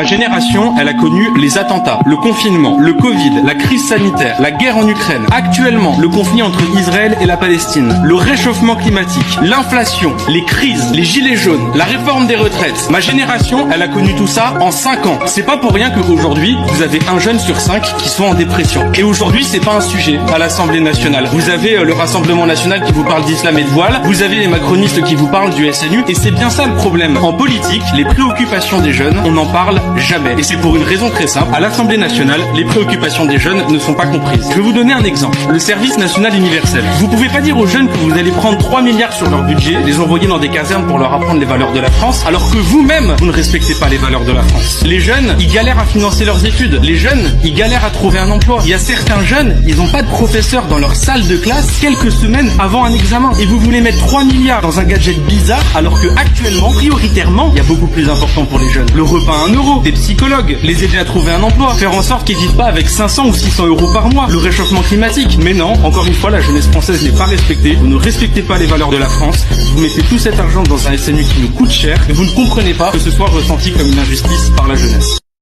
Ma génération, elle a connu les attentats, le confinement, le Covid, la crise sanitaire, la guerre en Ukraine. Actuellement, le conflit entre Israël et la Palestine, le réchauffement climatique, l'inflation, les crises, les gilets jaunes, la réforme des retraites. Ma génération, elle a connu tout ça en 5 ans. C'est pas pour rien qu'aujourd'hui, vous avez un jeune sur 5 qui sont en dépression. Et aujourd'hui, c'est pas un sujet à l'Assemblée nationale. Vous avez le Rassemblement national qui vous parle d'islam et de voile, vous avez les macronistes qui vous parlent du SNU, et c'est bien ça le problème. En politique, les préoccupations des jeunes, on n'en parle jamais. Et c'est pour une raison très simple. À l'Assemblée nationale, les préoccupations des jeunes ne sont pas comprises. Je vais vous donner un exemple. Le service national universel. Vous pouvez pas dire aux jeunes que vous allez prendre 3 milliards sur leur budget, les envoyer dans des casernes pour leur apprendre les valeurs de la France, alors que vous-même, vous ne respectez pas les valeurs de la France. Les jeunes, ils galèrent à financer leurs études. Les jeunes, ils galèrent à trouver un emploi. Il y a certains jeunes, ils n'ont pas de professeur dans leur salle de classe quelques semaines avant un examen. Et vous voulez mettre 3 milliards dans un gadget bizarre, alors que actuellement, prioritairement, il y a beaucoup plus important pour les jeunes. Le repas à 1 euro, des psychologues, les aider à trouver un emploi, faire en sorte qu'ils vivent pas avec 500 ou 600 euros par mois, le réchauffement climatique. Mais non, encore une fois, la jeunesse française n'est pas respectée, vous ne respectez pas les valeurs de la France, vous mettez tout cet argent dans un SNU qui nous coûte cher, et vous ne comprenez pas que ce soit ressenti comme une injustice par la jeunesse.